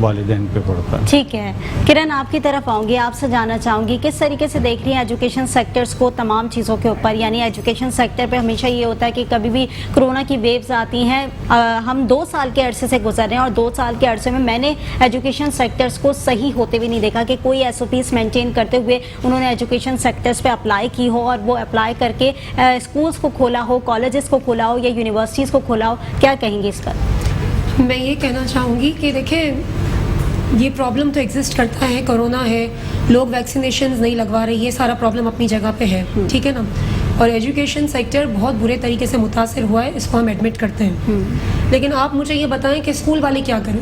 والدین پہ پڑتا ہے. ٹھیک ہے کرن, آپ کی طرف آؤں گی, آپ سے جاننا چاہوں گی کس طریقے سے دیکھ رہی ہیں ایجوکیشن سیکٹرز کو تمام چیزوں کے اوپر, یعنی ایجوکیشن سیکٹر پہ ہمیشہ یہ ہوتا ہے کہ کبھی بھی کرونا کی ویوز آتی ہیں. ہم 2 سال کے عرصے سے گزر رہے ہیں اور 2 سال کے عرصے میں نے ایجوکیشن سیکٹرز کو صحیح ہوتے ہوئے نہیں دیکھا کہ کوئی ایس او پیز مینٹین کرتے ہوئے انہوں نے ایجوکیشن سیکٹرز پہ اپلائی کی ہو اور وہ اپلائی کر کے اسکولز کو کھولا ہو, کالجز کو کھولا ہو یا یونیورسٹیز کو کھولا ہو. کیا کہیں گے اس پر؟ میں یہ کہنا چاہوں گی کہ دیکھیں یہ پرابلم تو ایگزسٹ کرتا ہے, کرونا ہے, لوگ ویکسینیشنز نہیں لگوا رہے, یہ سارا پرابلم اپنی جگہ پہ ہے, ٹھیک ہے نا, اور ایجوکیشن سیکٹر بہت برے طریقے سے متاثر ہوا ہے, اس کو ہم ایڈمٹ کرتے ہیں. لیکن آپ مجھے یہ بتائیں کہ اسکول والے کیا کریں؟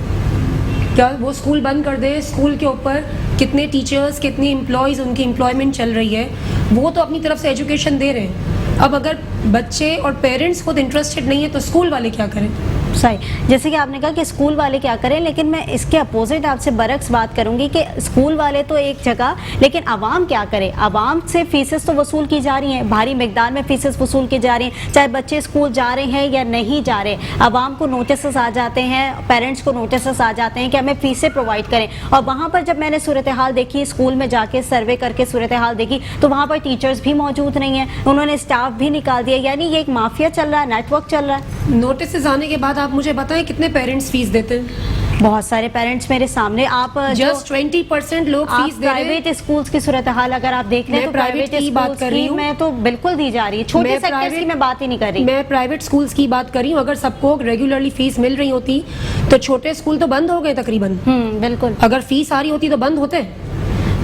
کیا وہ اسکول بند کر دیں؟ اسکول کے اوپر کتنے ٹیچرز, کتنی امپلائیز, ان کی امپلائمنٹ چل رہی ہے, وہ تو اپنی طرف سے ایجوکیشن دے رہے ہیں. اب اگر بچے اور پیرنٹس خود انٹرسٹڈ نہیں ہیں تو اسکول والے کیا کریں؟ صحیح, جیسے کہ آپ نے کہا کہ اسکول والے کیا کریں, لیکن میں اس کے اپوزٹ آپ سے برعکس بات کروں گی کہ اسکول والے تو ایک جگہ, لیکن عوام کیا کرے؟ عوام سے فیسز تو وصول کی جا رہی ہیں, بھاری مقدار میں فیسز وصول کی جا رہی ہیں, چاہے بچے اسکول جا رہے ہیں یا نہیں جا رہے. عوام کو نوٹسز آ جاتے ہیں, پیرنٹس کو نوٹسز آ جاتے ہیں کہ ہمیں فیسیں پرووائڈ کریں, اور وہاں پر جب میں نے صورتحال دیکھی, اسکول میں جا کے سروے کر کے صورتحال دیکھی, تو وہاں پر ٹیچرز بھی موجود نہیں ہیں, انہوں نے اسٹاف بھی نکال دیا. یعنی یہ ایک مافیا چل رہا ہے, نیٹ ورک چل رہا ہے. نوٹسز آنے کے بعد آپ مجھے بتائیں کتنے پیرنٹس فیس دیتے ہیں؟ بہت سارے پیرنٹس میرے سامنے. آپ جسٹ 20% لوگ فیس دے رہے ہیں. پرائیویٹ اسکولز کی صورتحال اگر آپ دیکھ لیں تو پرائیویٹ کی بات کر رہی ہوں, میں تو بالکل دی جا رہی ہے, چھوٹے سیکٹرز کی میں بات ہی نہیں کر رہی. میں پرائیویٹ اسکولز کی بات کر رہی ہوں. اگر سب کو ریگولرلی فیس مل رہی ہوتی تو چھوٹے اسکول تو بند ہو گئے تقریباً. بالکل, اگر فیس آ رہی ہوتی تو بند ہوتے.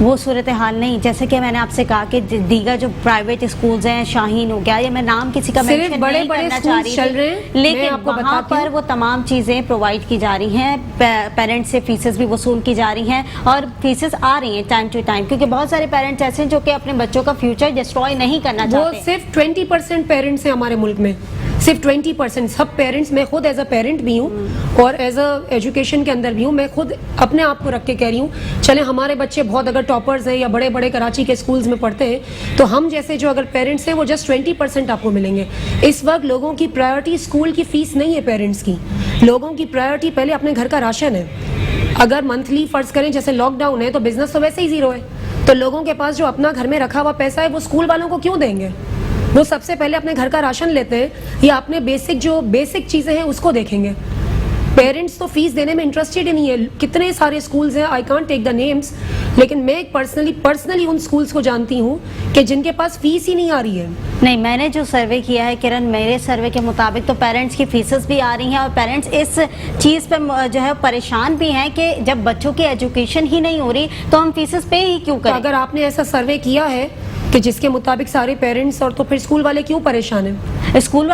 وہ صورتحال نہیں, جیسے کہ میں نے آپ سے کہا کہ دیگر جو پرائیویٹ اسکولز ہیں, شاہین ہو گیا, یا میں نام کسی کا مینشن نہیں کرنا چاہ رہی تھی, لیکن وہاں پر وہ تمام چیزیں پرووائڈ کی جا رہی ہیں, پیرنٹس سے فیسز بھی وصول کی جا رہی ہیں, اور فیسز آ رہی ہیں ٹائم ٹو ٹائم, کیونکہ بہت سارے پیرنٹس ایسے ہیں جو کہ اپنے بچوں کا فیوچر ڈسٹروائے نہیں کرنا چاہتے. وہ صرف 20% پیرنٹس ہیں ہمارے ملک میں, صرف 20%. سب پیرنٹس, میں خود ایز اے پیرنٹ بھی ہوں اور ایز اے ایجوکیشن کے اندر بھی ہوں, میں خود اپنے آپ کو رکھ کے کہہ رہی ہوں, چلیں ہمارے بچے بہت اگر ٹاپرز ہیں یا بڑے بڑے کراچی کے اسکولز میں پڑھتے ہیں, تو ہم جیسے جو اگر پیرنٹس ہیں وہ جسٹ 20% آپ کو ملیں گے. اس وقت لوگوں کی پرائیورٹی اسکول کی فیس نہیں ہے پیرنٹس کی, لوگوں کی پرائیورٹی پہلے اپنے گھر کا راشن ہے. اگر منتھلی فرض کریں جیسے لاک ڈاؤن ہے تو بزنس تو ویسے ہی زیرو ہے, تو لوگوں کے پاس جو اپنا گھر میں رکھا ہوا پیسہ ہے وہ اسکول والوں کو کیوں دیں گے؟ وہ سب سے پہلے اپنے گھر کا راشن لیتے ہیں یا اپنے بیسک چیزیں ہیں اس کو دیکھیں گے. پیرنٹس تو فیس دینے میں انٹرسٹڈ ہی نہیں ہے. کتنے سارے اسکولز ہیں, I can't take the names, لیکن میں پرسنلی ان اسکولز کو جانتی ہوں کہ جن کے پاس فیس ہی نہیں آ رہی ہے. نہیں, میں نے جو سروے کیا ہے کرن, میرے سروے کے مطابق تو پیرنٹس کی فیسز بھی آ رہی ہیں, اور پیرنٹس اس چیز پہ جو ہے پریشان بھی ہیں کہ جب بچوں کی ایجوکیشن ہی نہیں ہو رہی تو ہم فیسز پے ہی کیوں کریں. اگر آپ نے ایسا سروے کیا ہے کہ جس کے مطابق سارے پیرنٹس, اور تو پھر اسکول والے کیوں پریشان ہیں؟ اسکول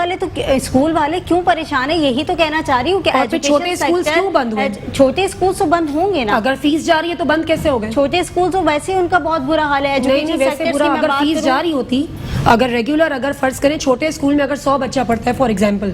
والے کیوں پریشان ہیں, یہی تو کہنا چاہ رہی ہوں کہ چھوٹے اسکولز کیوں بند ہوئے؟ چھوٹے اسکولز تو بند ہوں گے نا. اگر فیس جا رہی ہے تو بند کیسے ہو گئے؟ چھوٹے اسکول تو ویسے ہی ان کا بہت برا حال ہے. نہیں, ویسے برا اگر فیس جا رہی ہوتی, اگر ریگولر, اگر فرض کریں چھوٹے اسکول میں اگر 100 بچہ پڑھتا ہے فار ایگزامپل,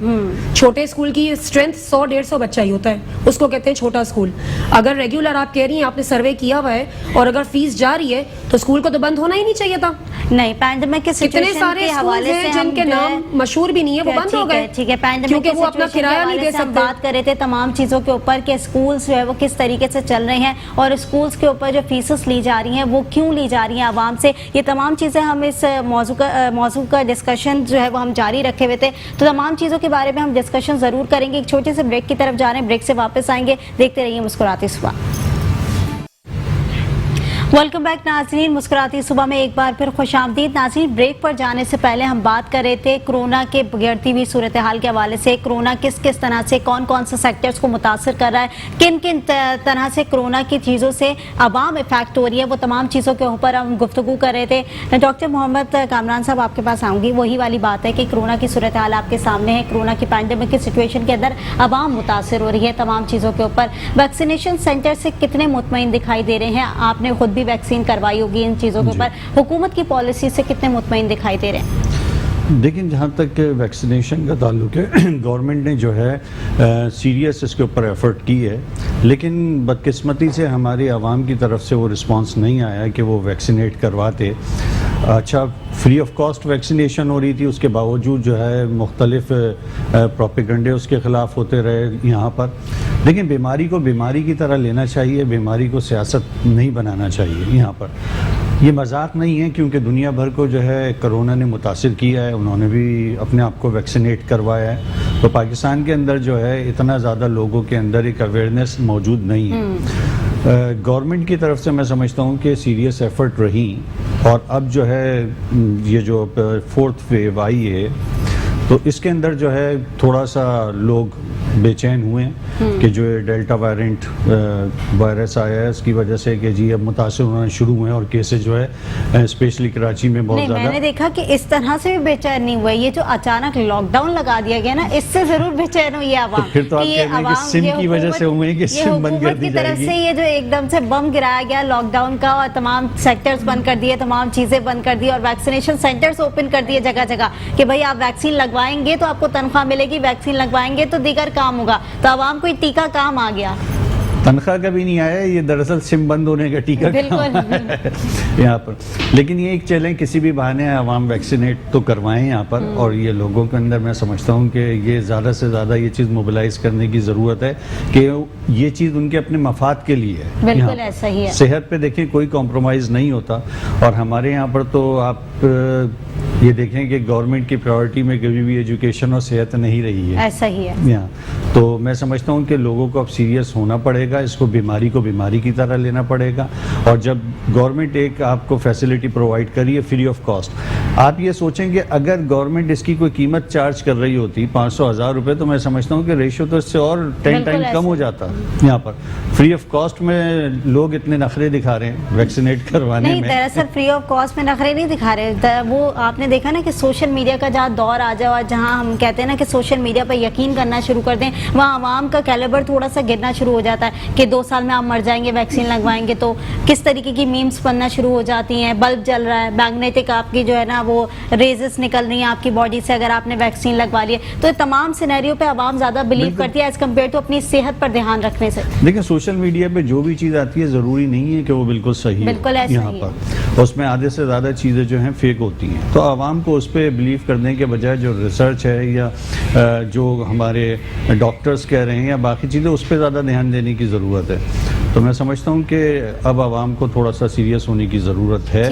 چھوٹے اسکول کی اسٹرینتھ 100-150 بچہ ہی ہوتا ہے, اس کو کہتے ہیں چھوٹا اسکول. اگر ریگولر آپ کہہ رہی ہیں, آپ نے سروے کیا ہوا ہے, اور اگر فیس جا رہی ہے تو اسکول کو تو بند ہونا ہی نہیں چاہیے تھا. نہیں, پینڈیمک کے سچویشن کے حوالے سے جن کے نام مشہور بھی نہیں ہے وہ بند ہو گئے. ٹھیک ہے, پینڈیمک کیونکہ وہ اپنا کرایہ نہیں دے سکتے. بات کر رہے تھے تمام چیزوں کے اوپر کہ اسکولز جو ہے وہ کس طریقے سے چل رہے ہیں, اور اسکولز کے اوپر جو فیسز لی جا رہی ہیں وہ کیوں لی جا رہی ہیں عوام سے. یہ تمام چیزیں ہم اس موضوع کا ڈسکشن جو ہے وہ ہم جاری رکھے ہوئے تھے, تو تمام چیزوں کے بارے میں ہم ڈسکشن ضرور کریں گے. ایک چھوٹے سے بریک کی طرف جا رہے ہیں, بریک سے واپس آئیں گے. دیکھتے رہیے مسکراتی صبح. ویلکم بیک ناظرین, مسکراتی صبح میں ایک بار پھر خوش آمدید. ناظرین, بریک پر جانے سے پہلے ہم بات کر رہے تھے کورونا کے بگڑتی ہوئی صورتحال کے حوالے سے, کورونا کس طرح سے کون سے سیکٹرز کو متاثر کر رہا ہے, کن طرح سے کورونا کی چیزوں سے عوام افیکٹ ہو رہی ہے, وہ تمام چیزوں کے اوپر ہم گفتگو کر رہے تھے. ڈاکٹر محمد کامران صاحب, آپ کے پاس آؤں گی. وہی والی بات ہے کہ کورونا کی صورتحال آپ کے سامنے ہے, کورونا کی پینڈیمک کی سچویشن کے اندر عوام متاثر ہو رہی ہے تمام چیزوں کے اوپر. ویکسینیشن سینٹر سے کتنے مطمئن دکھائی دے رہے ہیں؟ آپ نے خود بھی ویکسین کروائی ہوگی ان چیزوں کے اوپر. حکومت کی پالیسی سے کتنے مطمئن دکھائی دے رہے ہیں؟ دیکھیں, جہاں تک ویکسینیشن کا تعلق ہے, گورنمنٹ نے جو ہے سیریس اس کے اوپر ایفرٹ کی ہے, لیکن بدقسمتی سے ہمارے عوام کی طرف سے وہ رسپانس نہیں آیا کہ وہ ویکسینیٹ کرواتے. اچھا فری آف کاسٹ ویکسینیشن ہو رہی تھی، اس کے باوجود جو ہے مختلف پروپیگنڈے اس کے خلاف ہوتے رہے یہاں پر. لیکن بیماری کو بیماری کی طرح لینا چاہیے، بیماری کو سیاست نہیں بنانا چاہیے یہاں پر. یہ مذاق نہیں ہے کیونکہ دنیا بھر کو جو ہے کرونا نے متاثر کیا ہے، انہوں نے بھی اپنے آپ کو ویکسینیٹ کروایا ہے. تو پاکستان کے اندر جو ہے اتنا زیادہ لوگوں کے اندر ایک اویئرنیس موجود نہیں ہے. گورنمنٹ کی طرف سے میں سمجھتا ہوں کہ سیریس ایفرٹ رہی، اور اب جو ہے یہ جو 4th ویو آئی ہے تو اس کے اندر جو ہے تھوڑا سا لوگ بے چین ہوئے کہ جو ڈیلٹا ویرینٹ وائرس آیا ہے اس کی وجہ سے کہ جی اب متاثر ہونا شروع ہوئے اور کیسز جو ہے اسپیشلی کراچی میں بہت زیادہ. میں نے دیکھا کہ اس طرح سے بھی بے چین نہیں ہوئے، یہ جو اچانک لاک ڈاؤن لگا دیا گیا نا اس سے ضرور بے چین ہوئی ہے عوام. پھر تو آپ کہہ رہے ہیں کہ سم کی وجہ سے ہوئے کہ سم بند کر دی جائے گی. حکومت کی طرف سے یہ جو ایک دم سے بم گرایا گیا لاک ڈاؤن کا اور تمام سیکٹرز بند کر دیے، تمام چیزیں بند کر دی اور ویکسینیشن سینٹرز اوپن کر دیے جگہ جگہ کہ بھائی آپ ویکسین لگوائیں گے تو آپ کو تنخواہ ملے گی، ویکسین لگوائیں گے تو دیگر کام ہوگا. تو عوام کو ٹیکہ کام آ گیا. تنخواہ کا بھی نہیں آیا، یہ دراصل سم بند ہونے کا ٹیکہ یہاں پر. لیکن یہ ایک چلیں کسی بھی بہانے عوام ویکسینیٹ تو کروائیں یہاں پر، اور یہ لوگوں کے اندر میں سمجھتا ہوں کہ یہ زیادہ سے زیادہ یہ چیز موبلائز کرنے کی ضرورت ہے کہ یہ چیز ان کے اپنے مفاد کے لیے ہے. بالکل ایسا ہی ہے. صحت پہ دیکھیں کوئی کمپرومائز نہیں ہوتا، اور ہمارے یہاں پر تو آپ یہ دیکھیں کہ گورنمنٹ کی پرائورٹی میں کبھی بھی ایجوکیشن اور صحت نہیں رہی ہے. ایسا ہی ہے. تو میں سمجھتا ہوں کہ لوگوں کو اب سیریس ہونا پڑے گا، اس کو بیماری کی طرح لینا پڑے گا. اور جب گورنمنٹ ایک آپ کو فیسلٹی پرووائڈ کریے فری آف کاسٹ، آپ یہ سوچیں کہ اگر گورنمنٹ اس کی کوئی قیمت چارج کر رہی ہوتی 500,000 روپے تو میں سمجھتا ہوں کہ ریشو تو اس سے اور 10 ٹائم کم ہو جاتا. یہاں پر فری آف کاسٹ میں لوگ اتنے نخرے دکھا رہے ہیں ویکسینیٹ کروانے میں. دراصل فری آف کاسٹ میں نخرے نہیں دکھا رہے. وہ آپ نے دیکھا نا کہ سوشل میڈیا کا جہاں دور آ جائے اور جہاں ہم کہتے ہیں نا کہ سوشل میڈیا پر یقین کرنا شروع کر دیں، وہاں عوام کا کیلیبر تھوڑا سا گرنا شروع ہو جاتا ہے کہ 2 سال میں آپ مر جائیں گے ویکسین لگوائیں گے. تو کس طریقے کی میمز بننا شروع ہو جاتی ہیں. بلب جل رہا ہے، میگنیٹک آپ کی جو ہے نا وہ ریزز نکل رہی ہیں آپ کی باڈی سے اگر آپ نے ویکسین لگوا لی ہے. تو تمام سینیریو پہ عوام زیادہ بلیو کرتی ہے ایز کمپیئر ٹو اپنی صحت پر دھیان رکھنے سے. دیکھیں سوشل میڈیا پہ جو بھی چیز آتی ہے ضروری نہیں ہے کہ وہ بالکل صحیح ہے. یہاں پر اس میں آدھے سے زیادہ چیزیں جو ہیں فیک ہوتی ہیں. تو عوام کو اس پہ بلیو کرنے کے بجائے جو ریسرچ ہے یا جو ہمارے ڈاکٹرز کہہ رہے ہیں یا باقی چیزیں اس پہ زیادہ دھیان دینے کی ضرورت ہے. تو میں سمجھتا ہوں کہ اب عوام کو تھوڑا سا سیریس ہونے کی ضرورت ہے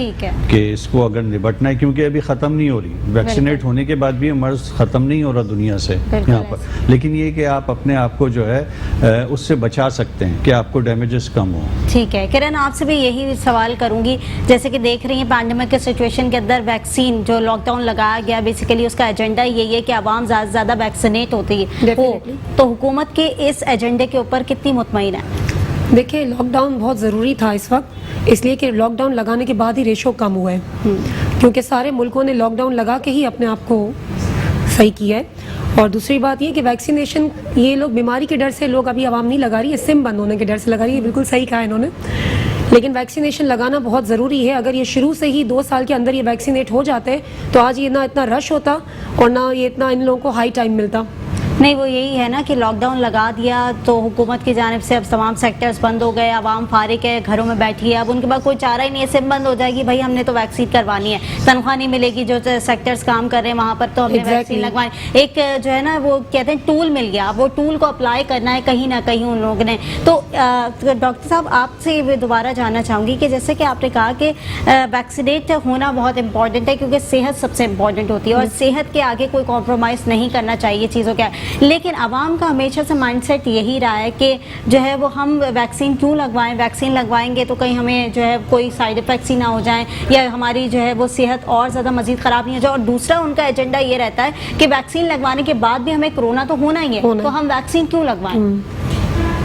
کہ اس کو اگر نبٹنا ہے، کیونکہ ابھی ختم نہیں ہو رہی. ویکسینیٹ ہونے کے بعد بھی مرض ختم نہیں ہو رہا دنیا سے یہاں پر. لیکن یہ کہ آپ اپنے آپ کو جو ہے اس سے بچا سکتے ہیں کہ آپ کو ڈیمیجز کم ہو. ٹھیک ہے کرن، آپ سے بھی یہی سوال کروں گی. جیسے کہ دیکھ رہی ہیں پینڈیمک کے سچویشن کے اندر ویکسین جو لاک ڈاؤن لگایا گیا بیسیکلی اس کا ایجنڈا یہی ہے کہ عوام زیادہ سے زیادہ ویکسینیٹ ہوتی ہے. تو حکومت کے اس ایجنڈے کے اوپر کتنی مطمئن ہے؟ دیکھیں لاک ڈاؤن بہت ضروری تھا اس وقت، اس لیے کہ لاک ڈاؤن لگانے کے بعد ہی ریشو کم ہوا ہے، کیونکہ سارے ملکوں نے لاک ڈاؤن لگا کے ہی اپنے آپ کو صحیح کیا ہے. اور دوسری بات یہ کہ ویکسینیشن یہ لوگ بیماری کے ڈر سے لوگ ابھی عوام نہیں لگا رہی ہے، سم بند ہونے کے ڈر سے لگا رہی ہے. بالکل صحیح کہا انہوں نے. لیکن ویکسینیشن لگانا بہت ضروری ہے. اگر یہ شروع سے ہی 2 سال کے اندر یہ ویکسینیٹ ہو جاتے تو آج یہ نہ اتنا رش ہوتا اور نہ یہ اتنا ان لوگوں کو ہائی ٹائم ملتا. نہیں وہ یہی ہے نا کہ لاک ڈاؤن لگا دیا تو حکومت کی جانب سے اب تمام سیکٹرز بند ہو گئے، عوام فارغ ہے، گھروں میں بیٹھی ہے. اب ان کے پاس کوئی چارہ ہی نہیں ہے، سم بند ہو جائے گی، بھائی ہم نے تو ویکسین کروانی ہے، تنخواہ نہیں ملے گی. جو سیکٹرز کام کر رہے ہیں وہاں پر تو ہم نے ویکسین لگوانی. ایک جو ہے نا وہ کہتے ہیں ٹول مل گیا، وہ ٹول کو اپلائی کرنا ہے کہیں نہ کہیں ان لوگوں نے. تو ڈاکٹر صاحب آپ سے دوبارہ جاننا چاہوں گی کہ جیسے کہ آپ نے کہا کہ ویکسینیٹ ہونا بہت امپورٹنٹ ہے کیونکہ صحت سب سے امپورٹنٹ ہوتی ہے اور صحت کے آگے کوئی کمپرومائز نہیں کرنا چاہیے چیزوں کا. لیکن عوام کا ہمیشہ سے مائنڈ سیٹ یہی رہا ہے کہ جو ہے وہ ہم ویکسین کیوں لگوائیں، ویکسین لگوائیں گے تو کہیں ہمیں جو ہے کوئی سائیڈ افیکٹس ہی نہ ہو جائیں یا ہماری جو ہے وہ صحت اور زیادہ مزید خراب نہیں ہو جائے. اور دوسرا ان کا ایجنڈا یہ رہتا ہے کہ ویکسین لگوانے کے بعد بھی ہمیں کرونا تو ہونا ہی ہے، تو ہم ویکسین کیوں لگوائیں.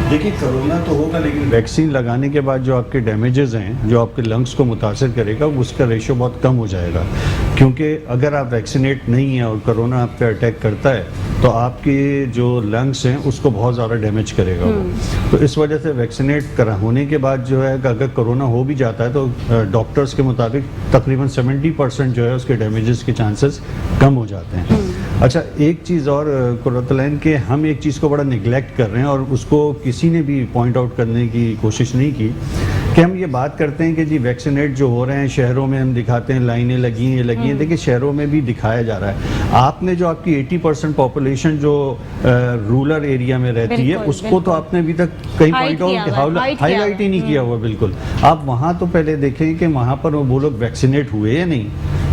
دیکھیے کرونا تو ہوگا لیکن ویکسین لگانے کے بعد جو آپ کے ڈیمیجز ہیں جو آپ کے لنگس کو متاثر کرے گا اس کا ریشو بہت کم ہو جائے گا. کیونکہ اگر آپ ویکسینیٹ نہیں ہیں اور کرونا آپ پہ اٹیک کرتا ہے تو آپ کے جو لنگس ہیں اس کو بہت زیادہ ڈیمیج کرے گا. تو اس وجہ سے ویکسینیٹ ہونے کے بعد جو ہے اگر کرونا ہو بھی جاتا ہے تو ڈاکٹرز کے مطابق تقریباً 70% جو ہے اس کے ڈیمیجز کے چانسز کم ہو جاتے ہیں. اچھا ایک چیز اور قرۃ العین کہ ہم ایک چیز کو بڑا نگلیکٹ کر رہے ہیں اور اس کو کسی نے بھی پوائنٹ آؤٹ کرنے کی کوشش نہیں کی کہ ہم یہ بات کرتے ہیں کہ جی ویکسینیٹ جو ہو رہے ہیں شہروں میں، ہم دکھاتے ہیں لائنیں لگی ہیں، یہ لگی ہیں، دیکھیں شہروں میں بھی دکھایا جا رہا ہے. آپ نے جو آپ کی 80% پاپولیشن جو رورل ایریا میں رہتی ہے، اس کو تو آپ نے ابھی تک کہیں پوائنٹ آؤٹ ہائی لائٹ ہی نہیں کیا ہوا. بالکل آپ وہاں تو پہلے دیکھیں کہ وہاں پر وہ لوگ ویکسینیٹ ہوئے یا نہیں.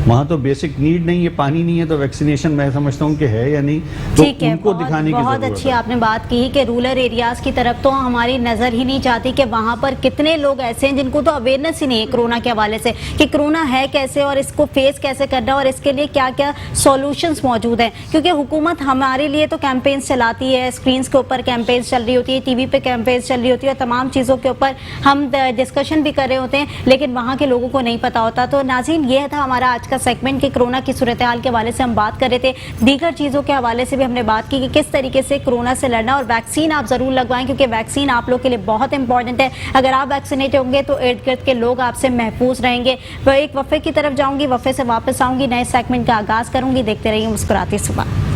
وہاں تو بیسک نیڈ نہیں ہے، پانی نہیں ہے، تو ویکسینیشن میں سمجھتا ہوں کہ ہے یا نہیں، تو ان کو دکھانے کی ضرورت ہے. بہت اچھی آپ نے بات کی کہ رورل ایریاز کی طرف تو ہماری نظر ہی نہیں چاہتی کہ وہاں پر کتنے لوگ ایسے ہیں جن کو تو اویئرنیس ہی نہیں ہے کرونا کے حوالے سے کہ کرونا ہے کیسے اور اس کو فیس کیسے کرنا اور اس کے لیے کیا کیا سولوشنز موجود ہیں. کیونکہ حکومت ہمارے لیے تو کیمپینز چلاتی ہے، اسکرینز کے اوپر کیمپینز چل رہی ہوتی ہے، ٹی وی پہ کیمپینز چل رہی ہوتی ہے، اور تمام چیزوں کے اوپر ہم ڈسکشن بھی کر رہے ہوتے ہیں، لیکن وہاں کے لوگوں کو نہیں پتا ہوتا. تو ناظرین یہ تھا ہمارا آج کا سیگمنٹ کہ کرونا کی صورتحال کے حوالے سے ہم بات کر رہے تھے. دیگر چیزوں کے حوالے سے بھی ہم نے بات کی کہ کس طریقے سے کرونا سے لڑنا، اور ویکسین آپ ضرور لگوائیں کیونکہ ویکسین آپ لوگ کے لیے بہت امپورٹنٹ ہے. اگر آپ ویکسینیٹ ہوں گے تو ارد گرد کے لوگ آپ سے محفوظ رہیں گے. ایک وقفے کی طرف جاؤں گی، وقفے سے واپس آؤں گی، نئے سیگمنٹ کا آغاز کروں گی. دیکھتے رہیے مسکراتی صبح.